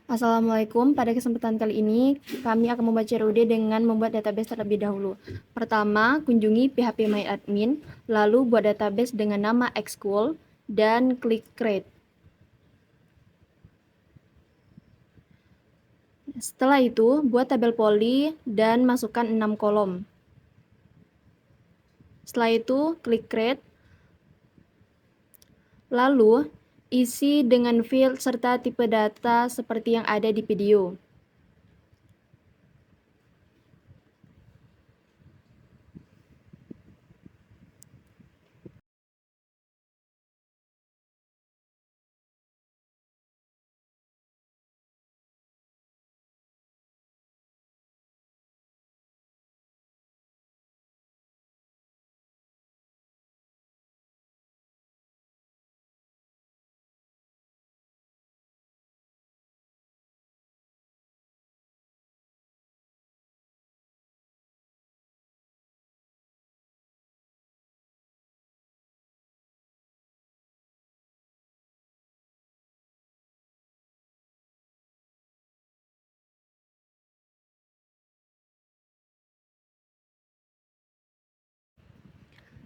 Assalamualaikum, pada kesempatan kali ini kami akan membaca RUD dengan membuat database terlebih dahulu. Pertama, kunjungi phpMyAdmin, lalu buat database dengan nama Xcool, dan klik Create. Setelah itu, buat tabel poli dan masukkan 6 kolom. Setelah itu, klik Create. Lalu, isi dengan field serta tipe data seperti yang ada di video.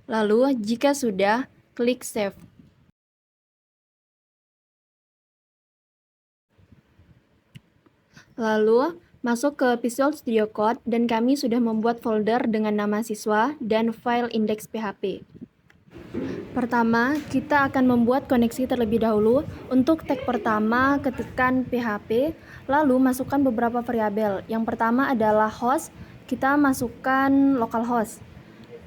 Lalu, jika sudah, klik Save. Lalu, masuk ke Visual Studio Code dan kami sudah membuat folder dengan nama siswa dan file index.php. Pertama, kita akan membuat koneksi terlebih dahulu. Untuk tag pertama, ketikkan php, lalu masukkan beberapa variabel. Yang pertama adalah host, kita masukkan localhost.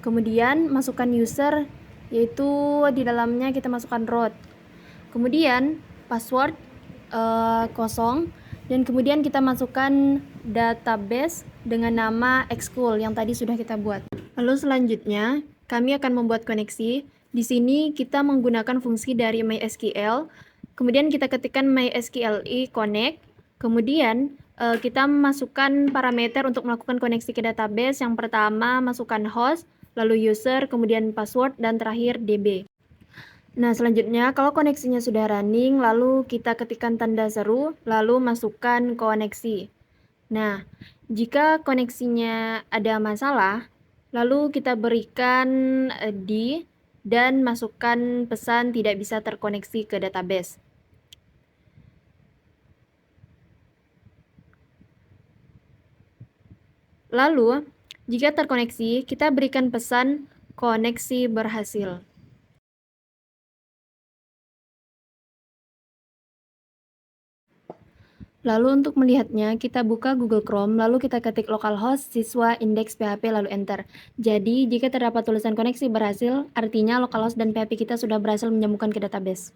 Kemudian masukkan user, yaitu di dalamnya kita masukkan root. Kemudian password kosong, dan kemudian kita masukkan database dengan nama Xcool yang tadi sudah kita buat. Lalu selanjutnya kami akan membuat koneksi. Di sini kita menggunakan fungsi dari MySQL. Kemudian kita ketikkan MySQLi connect. Kemudian kita masukkan parameter untuk melakukan koneksi ke database. Yang pertama masukkan host, lalu user, kemudian password, dan terakhir DB. Nah, selanjutnya kalau koneksinya sudah running, lalu kita ketikkan tanda seru, lalu masukkan koneksi. Nah, jika koneksinya ada masalah, lalu kita berikan di dan masukkan pesan tidak bisa terkoneksi ke database. Lalu, jika terkoneksi, kita berikan pesan koneksi berhasil. Lalu untuk melihatnya, kita buka Google Chrome, lalu kita ketik localhost siswa index.php lalu enter. Jadi, jika terdapat tulisan koneksi berhasil, artinya localhost dan PHP kita sudah berhasil menyambungkan ke database.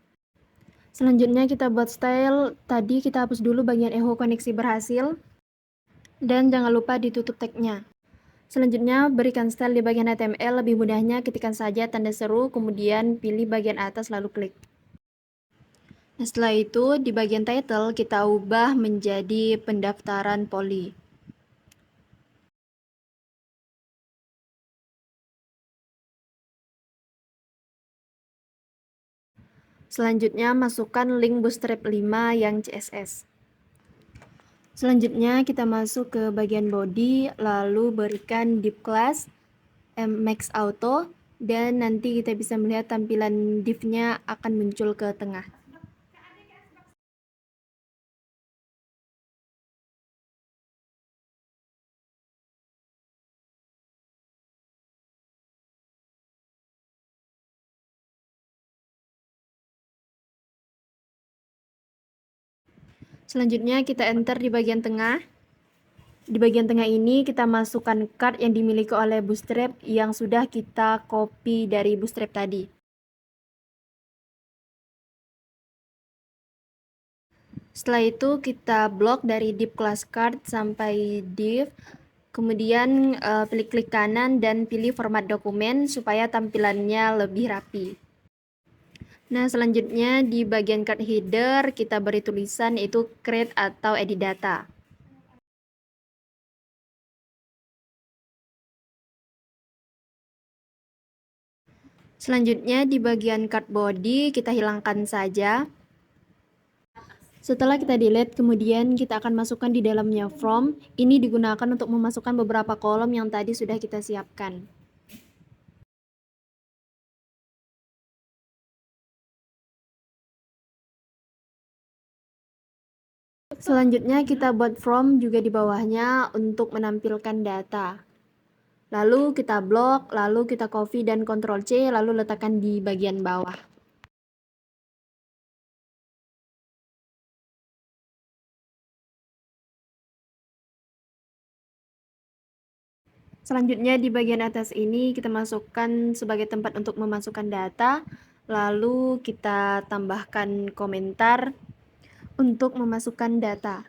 Selanjutnya kita buat style. Tadi kita hapus dulu bagian echo koneksi berhasil. Dan jangan lupa ditutup tagnya. Selanjutnya berikan style di bagian HTML. Lebih mudahnya ketikkan saja tanda seru, kemudian pilih bagian atas lalu klik. Nah, setelah itu di bagian title kita ubah menjadi pendaftaran poli. Selanjutnya masukkan link Bootstrap 5 yang CSS. Selanjutnya kita masuk ke bagian body, lalu berikan div class max auto, dan nanti kita bisa melihat tampilan div-nya akan muncul ke tengah. Selanjutnya kita enter di bagian tengah. Di bagian tengah ini kita masukkan card yang dimiliki oleh Bootstrap yang sudah kita copy dari Bootstrap tadi. Setelah itu kita blok dari div class card sampai div. Kemudian pilih klik kanan dan pilih format dokumen supaya tampilannya lebih rapi. Nah, selanjutnya di bagian card header kita beri tulisan yaitu create atau edit data. Selanjutnya di bagian card body kita hilangkan saja. Setelah kita delete, kemudian kita akan masukkan di dalamnya from. Ini digunakan untuk memasukkan beberapa kolom yang tadi sudah kita siapkan. Selanjutnya kita buat from juga di bawahnya untuk menampilkan data. Lalu kita blok, lalu kita copy dan Ctrl C, lalu letakkan di bagian bawah. Selanjutnya di bagian atas ini kita masukkan sebagai tempat untuk memasukkan data, lalu kita tambahkan komentar untuk memasukkan data.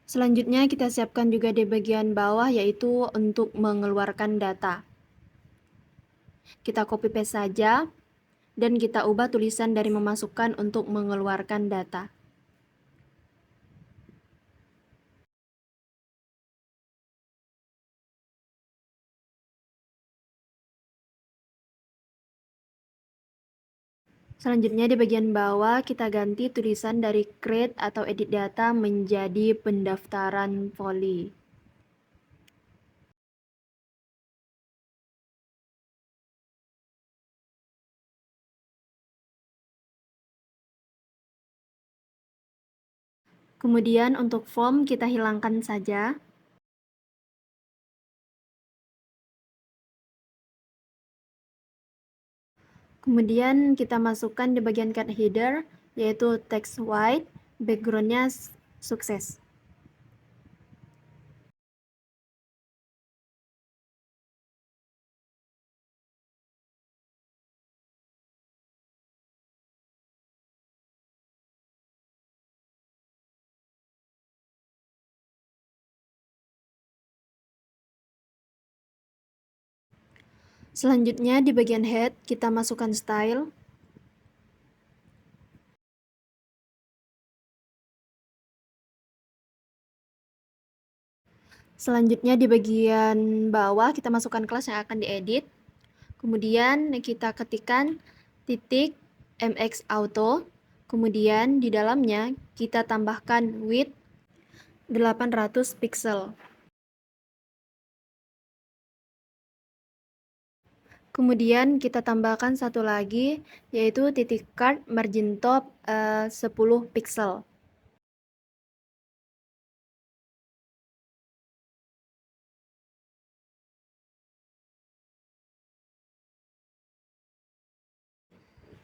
Selanjutnya kita siapkan juga di bagian bawah, yaitu untuk mengeluarkan data. Kita copy paste saja dan kita ubah tulisan dari memasukkan untuk mengeluarkan data. Selanjutnya di bagian bawah kita ganti tulisan dari create atau edit data menjadi pendaftaran voli. Kemudian untuk form kita hilangkan saja. Kemudian kita masukkan di bagian cat header, yaitu text white, backgroundnya sukses. Selanjutnya di bagian head kita masukkan style. Selanjutnya di bagian bawah kita masukkan kelas yang akan diedit. Kemudian kita ketikkan titik mx auto. Kemudian di dalamnya kita tambahkan width 800 pixel. Kemudian kita tambahkan satu lagi, yaitu titik card margin top 10 pixel.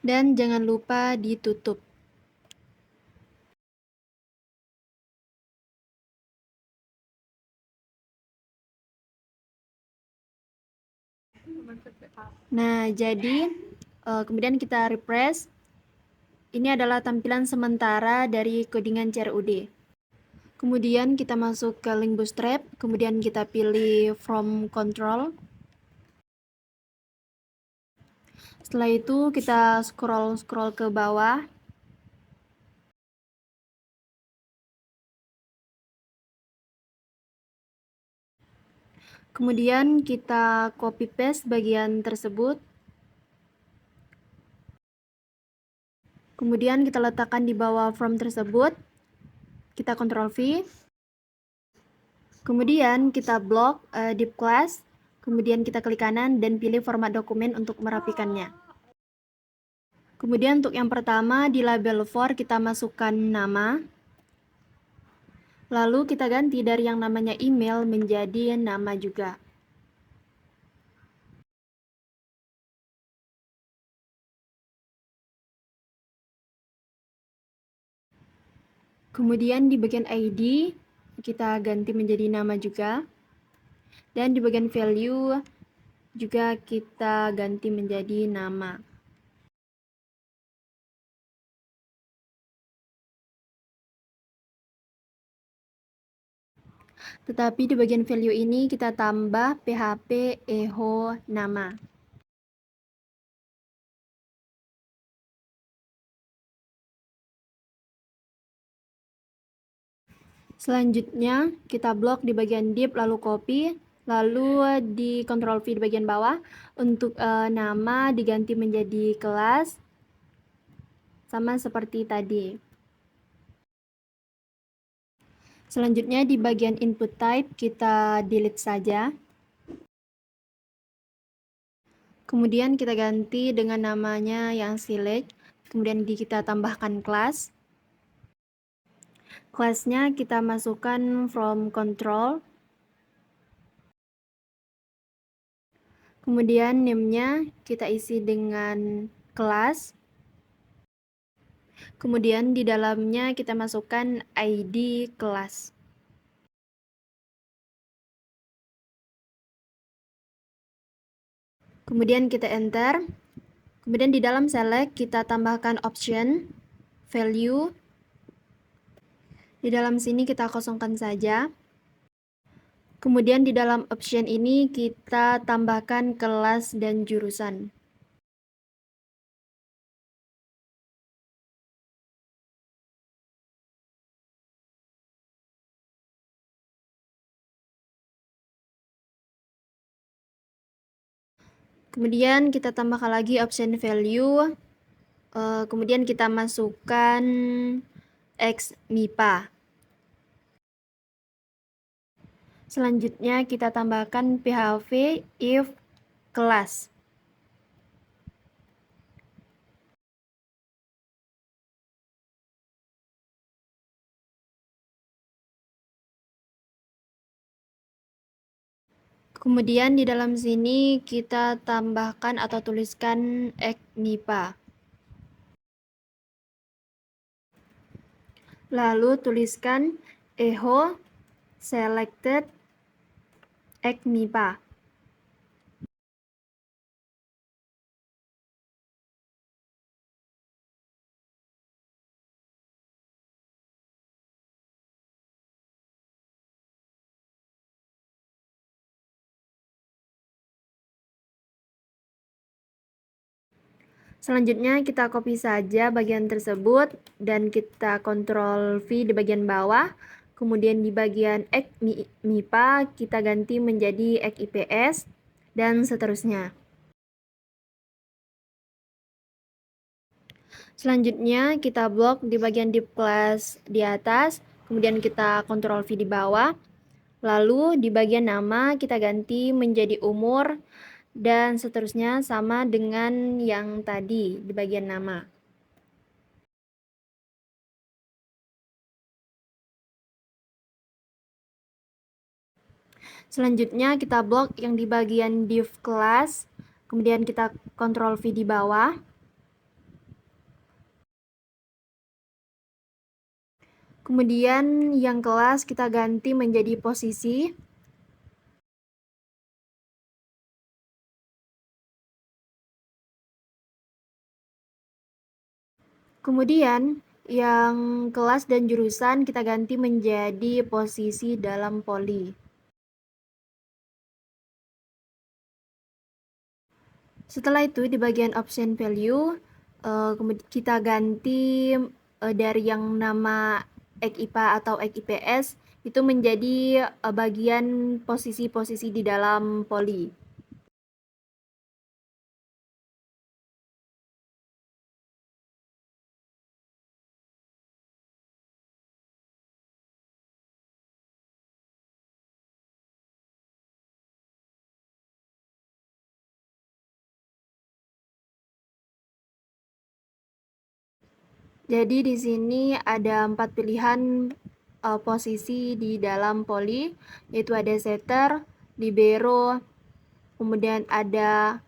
Dan jangan lupa ditutup. Nah, jadi kemudian kita refresh. Ini adalah tampilan sementara dari codingan CRUD. Kemudian kita masuk ke link Bootstrap, kemudian kita pilih from control. Setelah itu kita scroll ke bawah. Kemudian kita copy paste bagian tersebut. Kemudian kita letakkan di bawah from tersebut. Kita Ctrl V. Kemudian kita blok div class. Kemudian kita klik kanan dan pilih format dokumen untuk merapikannya. Kemudian untuk yang pertama di label for kita masukkan nama. Lalu kita ganti dari yang namanya email menjadi nama juga. Kemudian di bagian ID kita ganti menjadi nama juga. Dan di bagian value juga kita ganti menjadi nama. Tetapi di bagian value ini kita tambah PHP echo nama. Selanjutnya kita blok di bagian div lalu copy. Lalu di Ctrl V di bagian bawah, untuk nama diganti menjadi kelas, sama seperti tadi. Selanjutnya di bagian input type kita delete saja. Kemudian kita ganti dengan namanya yang select, kemudian kita tambahkan kelas. Kelasnya kita masukkan from control. Kemudian name-nya kita isi dengan kelas. Kemudian di dalamnya kita masukkan ID kelas. Kemudian kita enter. Kemudian di dalam select kita tambahkan option, value. Di dalam sini kita kosongkan saja. Kemudian di dalam option ini kita tambahkan kelas dan jurusan. Kemudian kita tambahkan lagi option value. Kemudian kita masukkan X MIPA. Selanjutnya kita tambahkan PHP if kelas. Kemudian di dalam sini kita tambahkan atau tuliskan X MIPA. Lalu tuliskan echo selected X MIPA. Selanjutnya kita copy saja bagian tersebut dan kita Ctrl V di bagian bawah. Kemudian di bagian X MIPA kita ganti menjadi X IPS dan seterusnya. Selanjutnya kita blok di bagian div class di atas, kemudian kita Ctrl V di bawah. Lalu di bagian nama kita ganti menjadi umur dan seterusnya sama dengan yang tadi di bagian nama. Selanjutnya kita blok yang di bagian div class, kemudian kita Ctrl V di bawah. Kemudian yang kelas kita ganti menjadi posisi. Kemudian yang kelas dan jurusan kita ganti menjadi posisi dalam poli. Setelah itu di bagian option value kita ganti dari yang nama X IPA atau X IPS itu menjadi bagian posisi-posisi di dalam poli. Jadi di sini ada 4 pilihan posisi di dalam poli, yaitu ada setter, libero, kemudian ada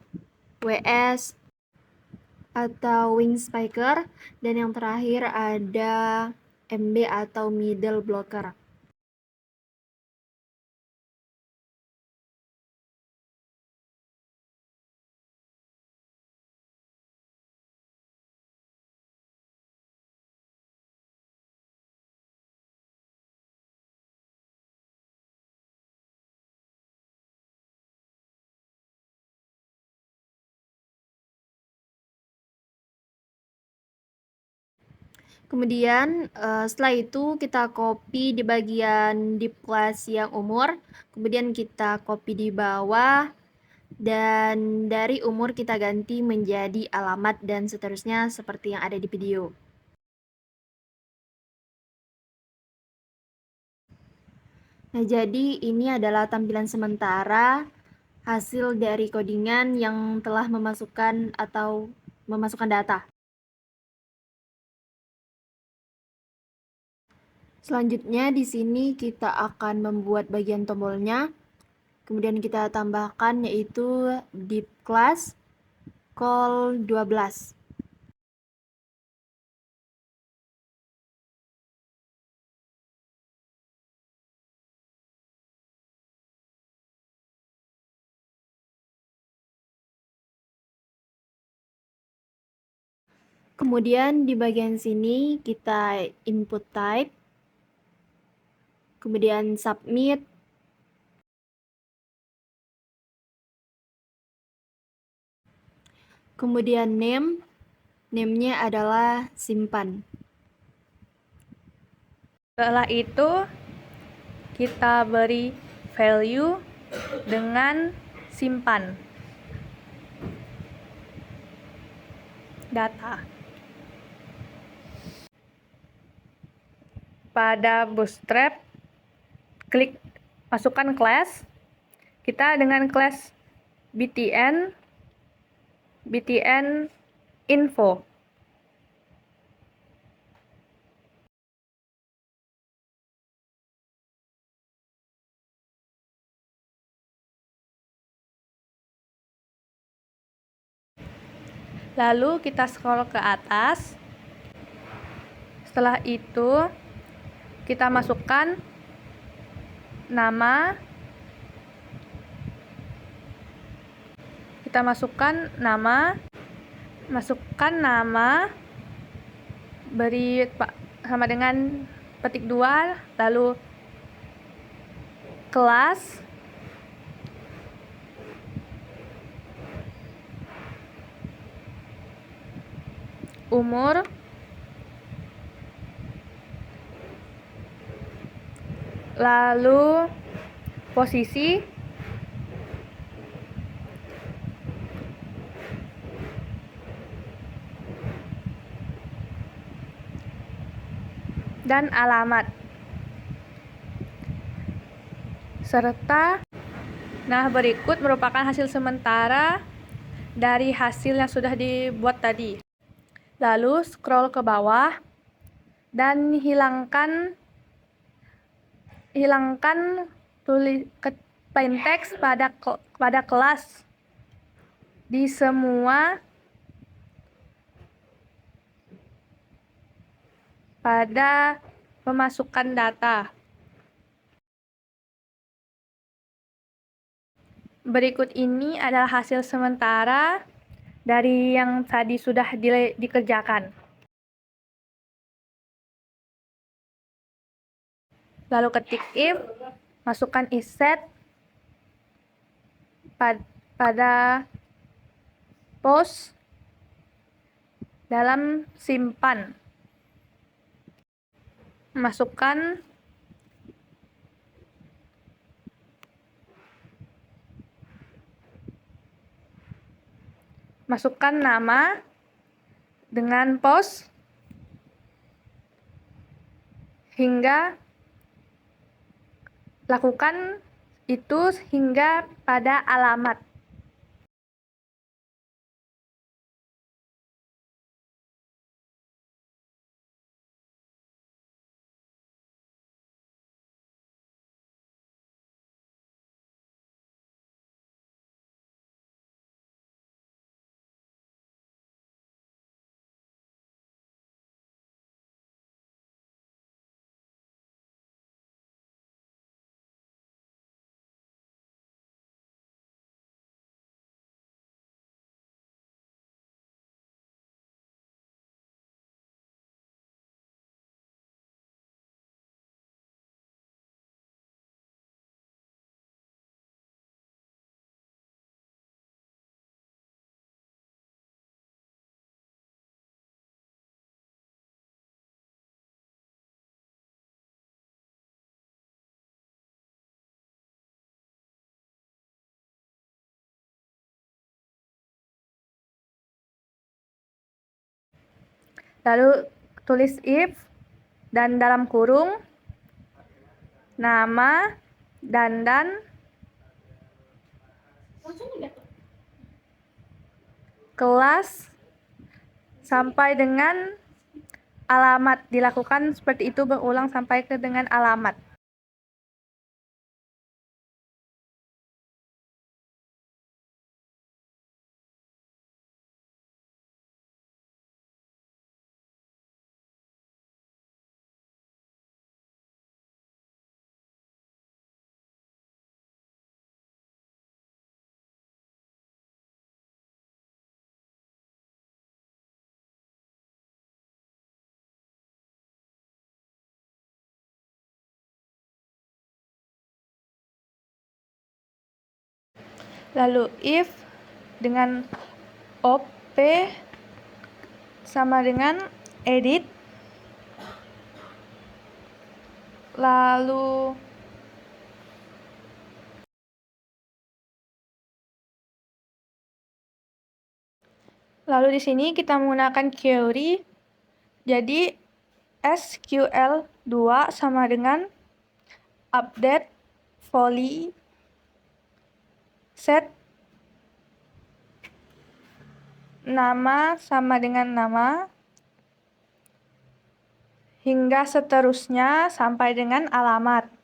WS atau wing spiker, dan yang terakhir ada MB atau middle blocker. Kemudian setelah itu kita copy di bagian div class yang umur, kemudian kita copy di bawah, dan dari umur kita ganti menjadi alamat dan seterusnya seperti yang ada di video. Nah, jadi ini adalah tampilan sementara hasil dari codingan yang telah memasukkan data. Selanjutnya di sini kita akan membuat bagian tombolnya. Kemudian kita tambahkan yaitu div class call 12. Kemudian di bagian sini kita input type, kemudian submit, kemudian name-nya adalah simpan. Setelah itu kita beri value dengan simpan data. Pada Bootstrap, klik masukkan class. Kita dengan class btn info. Lalu kita scroll ke atas. Setelah itu kita masukkan nama. Masukkan nama, beri sama dengan petik 2, lalu kelas, umur, lalu posisi, dan alamat. Nah, berikut merupakan hasil sementara dari hasil yang sudah dibuat tadi. Lalu scroll ke bawah dan hilangkan plain text pada kelas di semua pada memasukkan data. Berikut ini adalah hasil sementara dari yang tadi sudah dikerjakan. Lalu ketik if, masukkan isset pada post dalam simpan. Masukkan nama dengan post hingga lakukan itu hingga pada alamat. Lalu tulis if dan dalam kurung nama Dandan kelas sampai dengan alamat. Dilakukan seperti itu berulang sampai ke dengan alamat. Lalu if dengan op sama dengan edit, lalu di sini kita menggunakan query, jadi SQL2 sama dengan update volley set nama sama dengan nama hingga seterusnya sampai dengan alamat.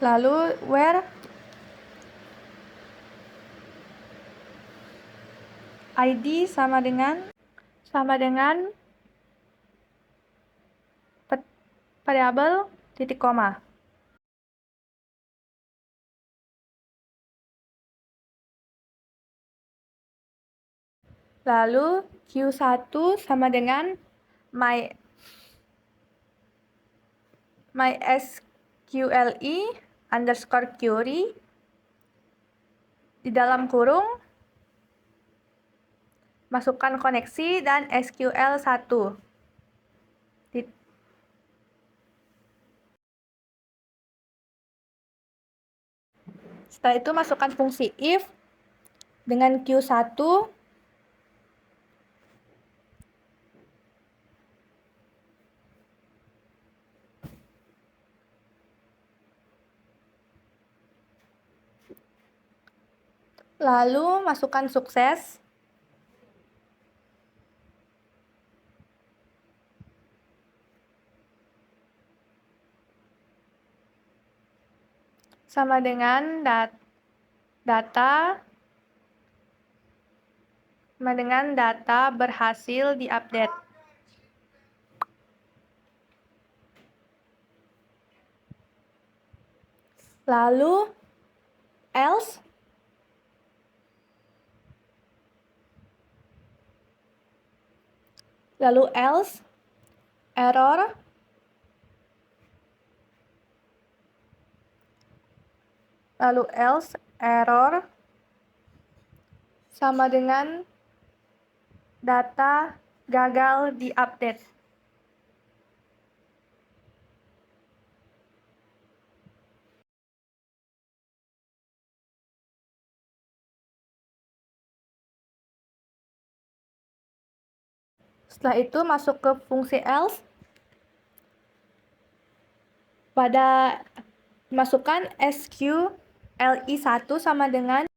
Lalu where ID sama dengan variabel titik koma. Lalu Q1 sama dengan MySQLi underscore query di dalam kurung masukkan koneksi dan SQL1. Setelah itu masukkan fungsi if dengan Q1 lalu masukkan sukses sama dengan data berhasil diupdate. Lalu else error sama dengan data gagal diupdate. Setelah itu masuk ke fungsi else. Masukkan SQLi1 sama dengan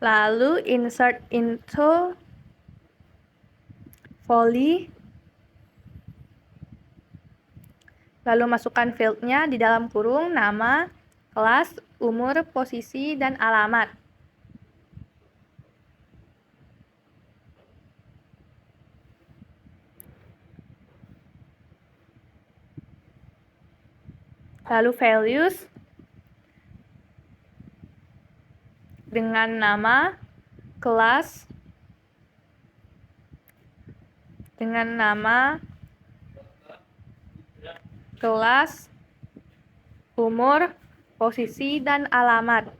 Lalu insert into volley. Lalu masukkan field-nya di dalam kurung nama, kelas, umur, posisi, dan alamat. Lalu values dengan nama, kelas, dengan nama, kelas, umur, posisi, dan alamat.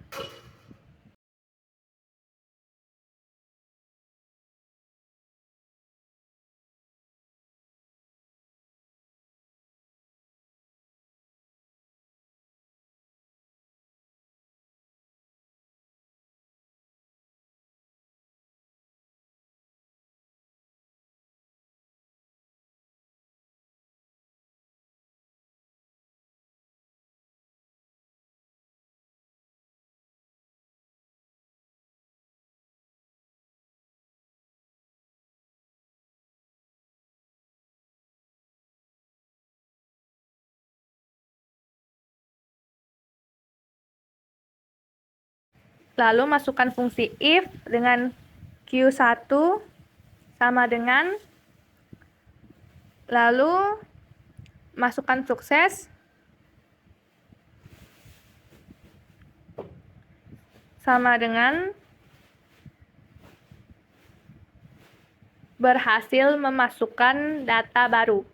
Lalu masukkan fungsi if dengan Q1 sama dengan, lalu masukkan sukses sama dengan berhasil memasukkan data baru.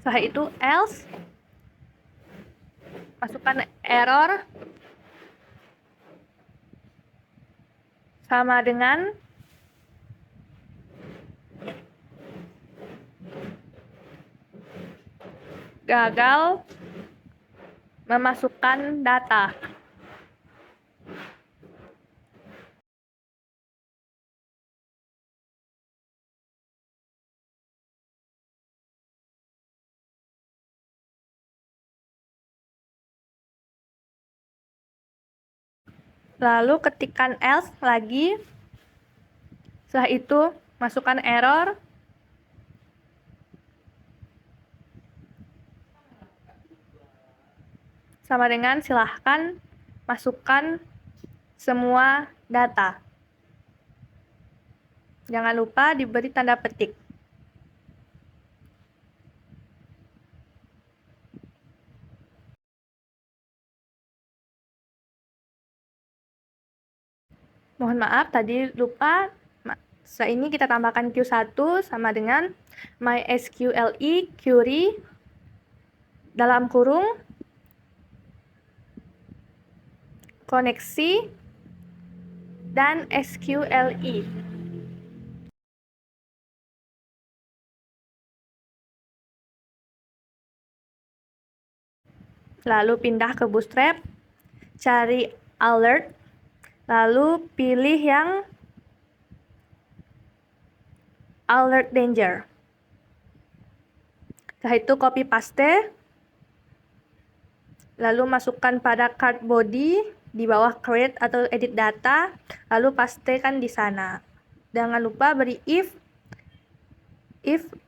Setelah itu else, masukkan error sama dengan gagal memasukkan data. Lalu ketikkan else lagi. Setelah itu masukkan error sama dengan silahkan masukkan semua data. Jangan lupa diberi tanda petik. Mohon maaf, tadi lupa. Setelah ini kita tambahkan Q1 sama dengan MySQLi query dalam kurung koneksi dan SQLi. Lalu pindah ke Bootstrap, cari alert, lalu pilih yang alert danger. Setelah itu copy paste, lalu masukkan pada card body di bawah create atau edit data, lalu pastekan di sana. Jangan lupa beri if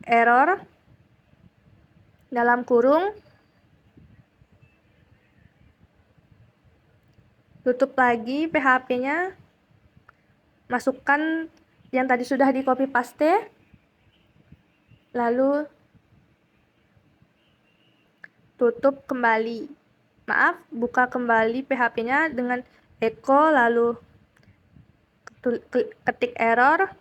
error dalam kurung, tutup lagi PHP-nya, masukkan yang tadi sudah di copy paste, lalu tutup kembali. Maaf, buka kembali PHP-nya dengan echo, lalu ketik error.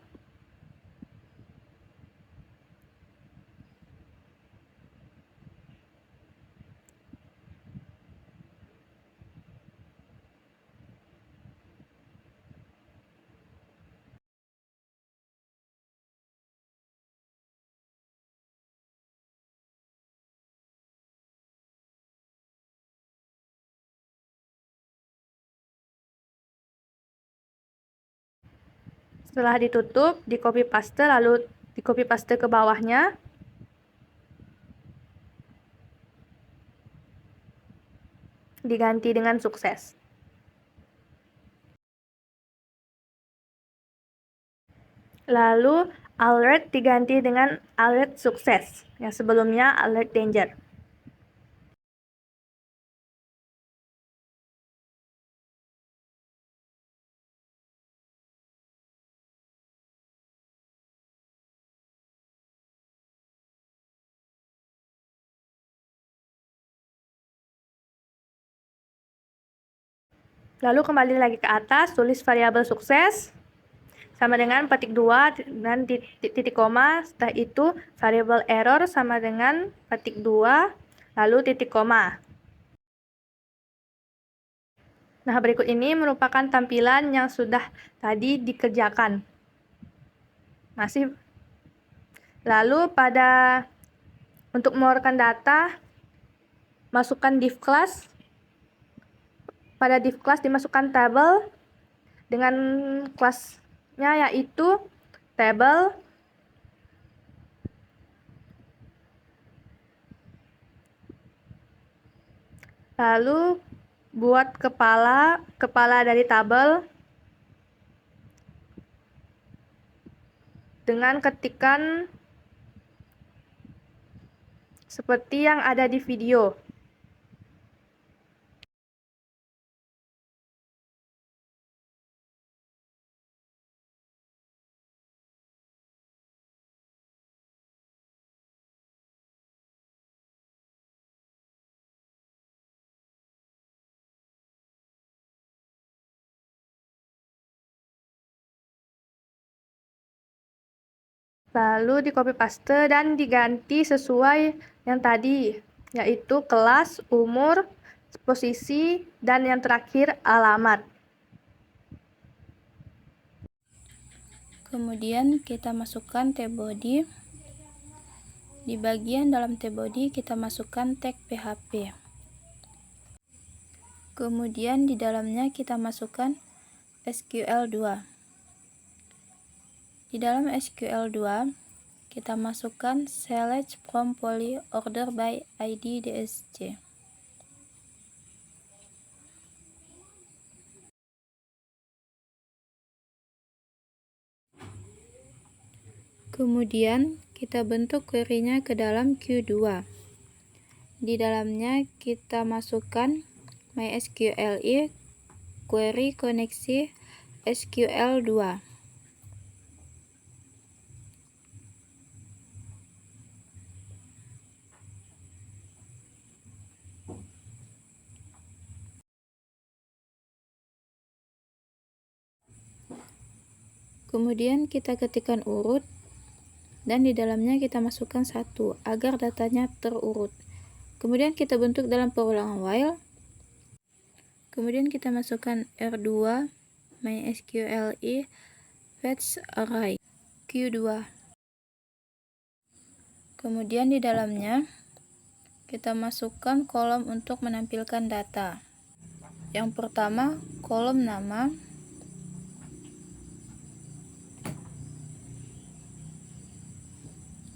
Setelah ditutup, di copy paste, lalu di copy paste ke bawahnya. Diganti dengan sukses. Lalu alert diganti dengan alert sukses, yang sebelumnya alert danger. Lalu kembali lagi ke atas, tulis variabel sukses sama dengan petik 2 dan titik koma. Setelah itu variabel error sama dengan petik 2 lalu titik koma. Nah, berikut ini merupakan tampilan yang sudah tadi dikerjakan. Lalu untuk mengeluarkan data, masukkan div class. Pada div class dimasukkan tabel dengan kelasnya yaitu table, lalu buat kepala dari tabel dengan ketikan seperti yang ada di video. Lalu di copy paste dan diganti sesuai yang tadi, yaitu kelas, umur, posisi, dan yang terakhir alamat. Kemudian kita masukkan tbody. Di bagian dalam tbody kita masukkan tag PHP. Kemudian di dalamnya kita masukkan SQL2. Di dalam SQL2 kita masukkan select from poly order by ID DSC. Kemudian kita bentuk query-nya ke dalam Q2. Di dalamnya kita masukkan MySQLi query koneksi SQL2. Kemudian kita ketikkan urut dan di dalamnya kita masukkan 1 agar datanya terurut. Kemudian kita bentuk dalam pengulangan while. Kemudian kita masukkan R2 MySQLi fetch array Q2. Kemudian di dalamnya kita masukkan kolom untuk menampilkan data. Yang pertama, kolom nama.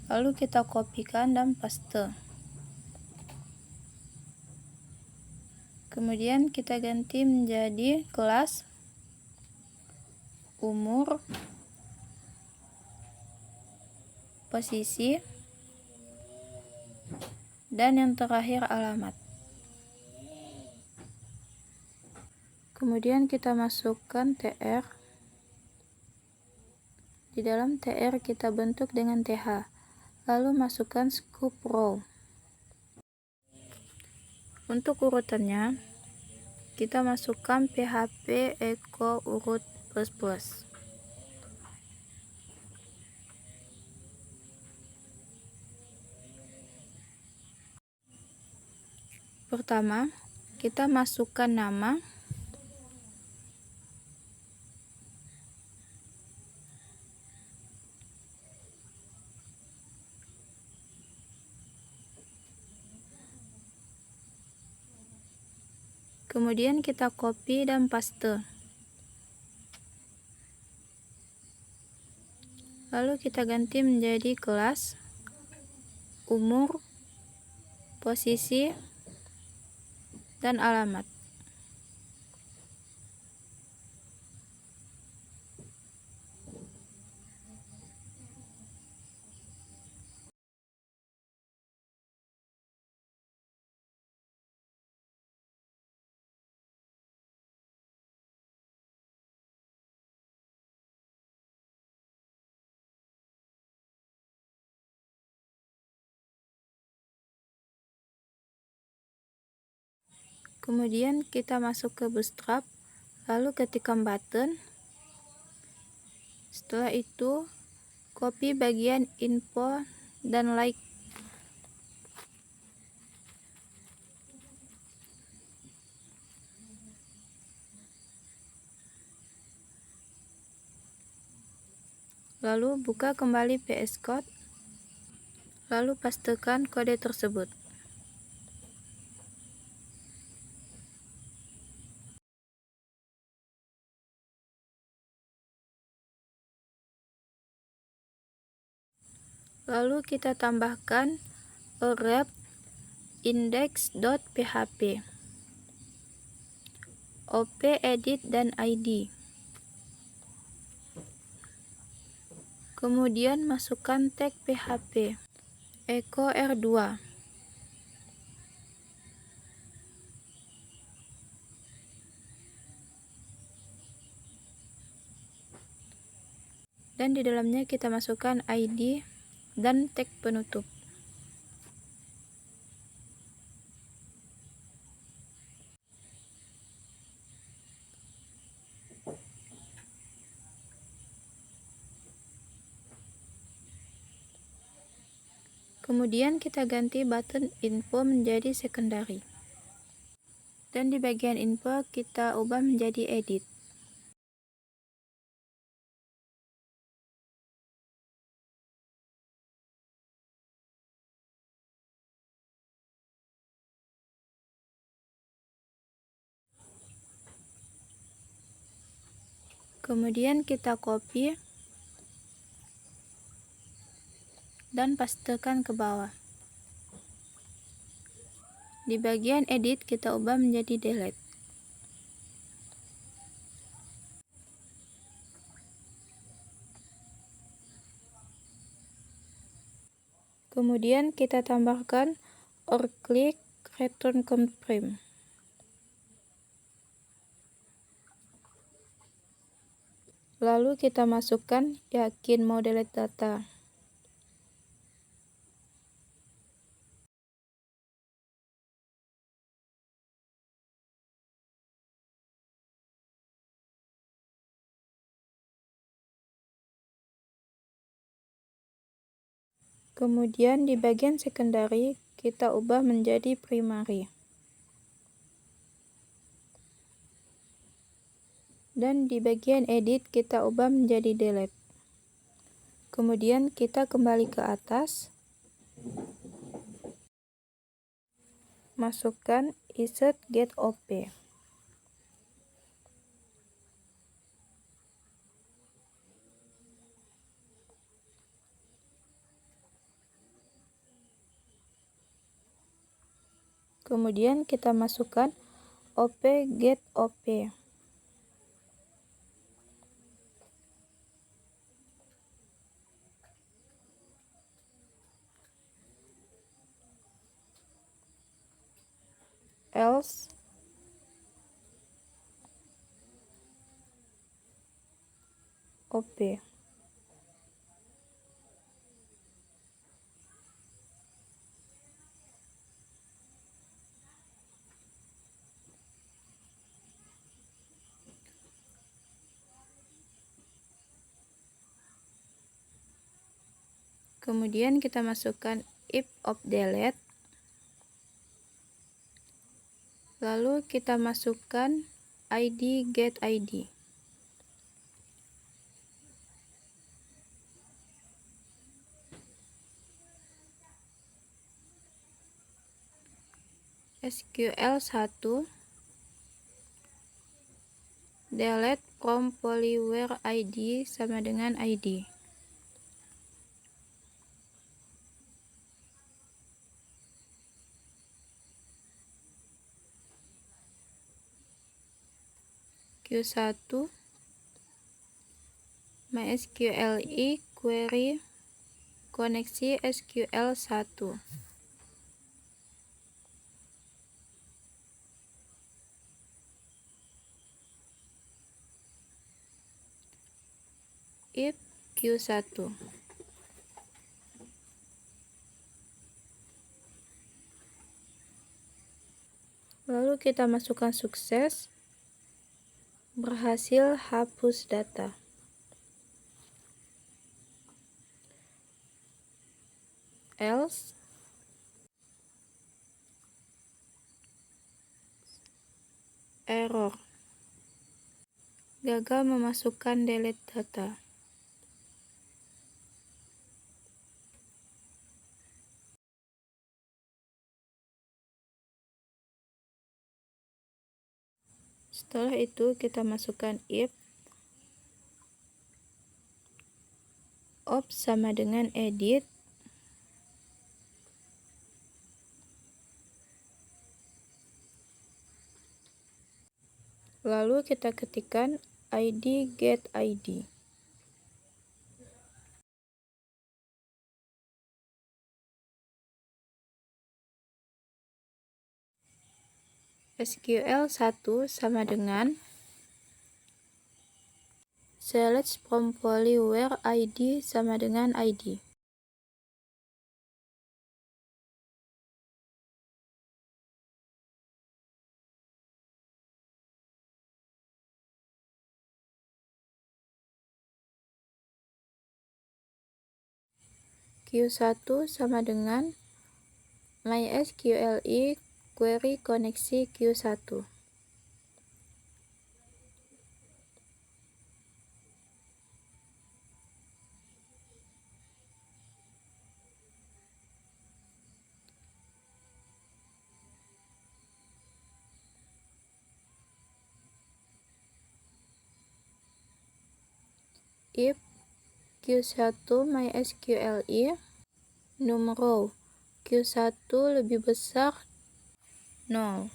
Lalu kita kopikan dan paste. Kemudian kita ganti menjadi kelas, umur, posisi, dan yang terakhir alamat. Kemudian kita masukkan tr. Di dalam tr kita bentuk dengan th. Lalu masukkan scoop row. Untuk urutannya kita masukkan php echo urut plus. Pertama, kita masukkan nama. Kemudian kita copy dan paste. Lalu kita ganti menjadi kelas, umur, posisi, dan alamat. Kemudian kita masuk ke Bootstrap, lalu ketikkan button. Setelah itu, copy bagian info dan like. Lalu buka kembali VS Code, lalu pastekan kode tersebut. Lalu kita tambahkan array index.php, op edit dan id. Kemudian masukkan tag php echo r2. Dan di dalamnya kita masukkan id dan tag penutup. Kemudian kita ganti button info menjadi secondary. Dan di bagian info kita ubah menjadi edit. Kemudian kita copy dan pastekan ke bawah. Di bagian edit kita ubah menjadi delete. Kemudian kita tambahkan or click return confirm. Lalu kita masukkan yakin mau delete data. Kemudian di bagian secondary kita ubah menjadi primary. Dan di bagian edit kita ubah menjadi delete. Kemudian kita kembali ke atas, masukkan insert get op. Kemudian kita masukkan op get op. Else op. Kemudian kita masukkan if of delete. Lalu kita masukkan id get id. SQL1 delete from polyware id sama dengan id. Q1 MySQLi query koneksi SQL1. If Q1. Lalu kita masukkan sukses, berhasil hapus data. Else, error, gagal memasukkan delete data. Setelah itu kita masukkan if op sama dengan edit lalu kita ketikkan id get id. SQL1 sama dengan select from poly where id sama dengan id. Q1 sama dengan MySQLi query koneksi Q1. If Q1 MySQLi num row Q1 lebih besar 0.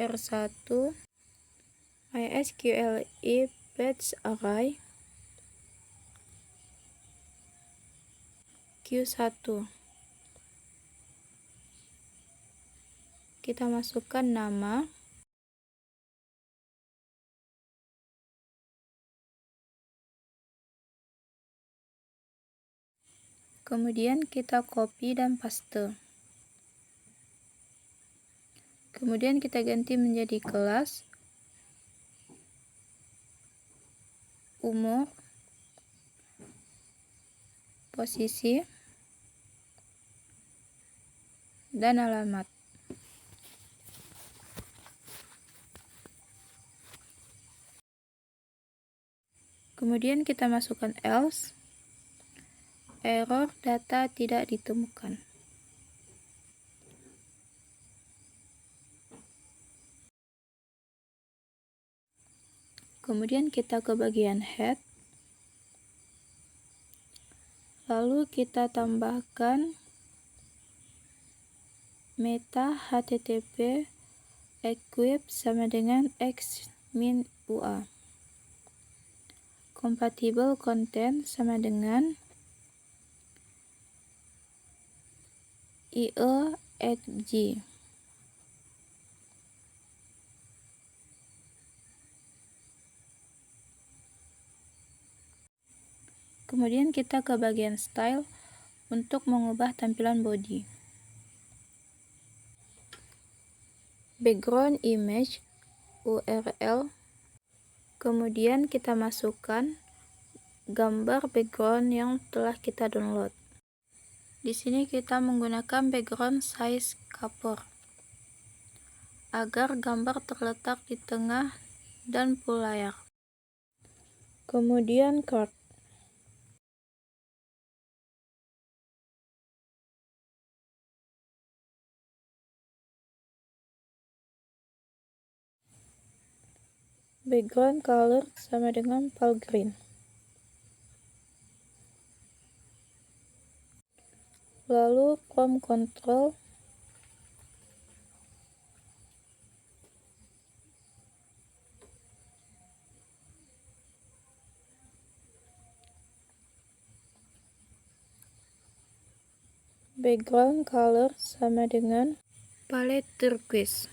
R1 MySQLi batch array Q1. Kita masukkan nama, kemudian kita copy dan paste. Kemudian kita ganti menjadi kelas, umur, posisi, dan alamat. Kemudian kita masukkan else, error data tidak ditemukan. Kemudian kita ke bagian head, lalu kita tambahkan meta http equip sama dengan x-min ua. Compatible content sama dengan ie@g. Kemudian kita ke bagian style untuk mengubah tampilan body. Background image URL. Kemudian kita masukkan gambar background yang telah kita download. Di sini kita menggunakan background size cover agar gambar terletak di tengah dan full layar. Kemudian card. Background color sama dengan pale green. lalu from control, background color sama dengan palette turquoise.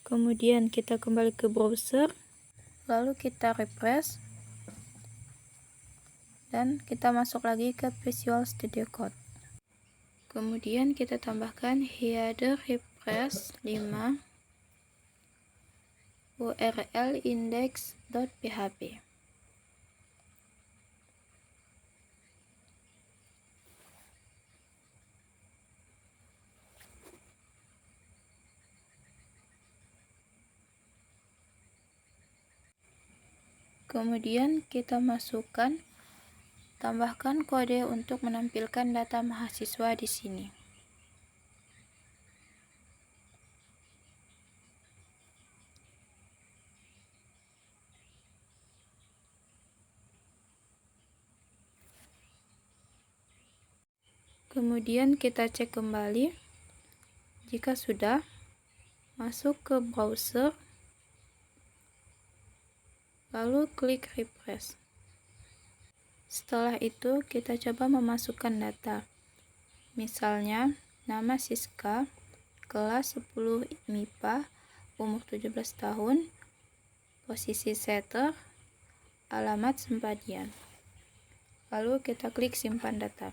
Kemudian kita kembali ke browser, lalu kita refresh, dan kita masuk lagi ke Visual Studio Code. Kemudian kita tambahkan header refresh 5 url index.php. Kemudian kita tambahkan kode untuk menampilkan data mahasiswa di sini. Kemudian kita cek kembali. Jika sudah, masuk ke browser, lalu klik refresh. Setelah itu kita coba memasukkan data, misalnya nama Siska, kelas 10 MIPA, umur 17 tahun, posisi setter, alamat Sempadian. Lalu kita klik simpan data.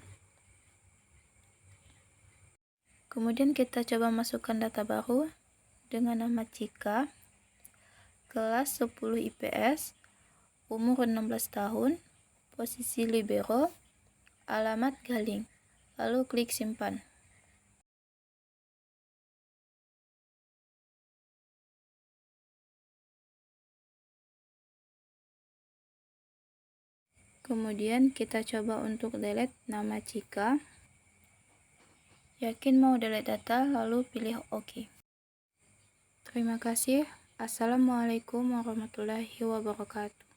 Kemudian kita coba masukkan data baru dengan nama Cika, kelas 10 IPS, umur 16 tahun, posisi libero, alamat Galing, lalu klik simpan. Kemudian kita coba untuk delete nama Cika. Yakin mau delete data, lalu pilih OK. Terima kasih. Assalamualaikum warahmatullahi wabarakatuh.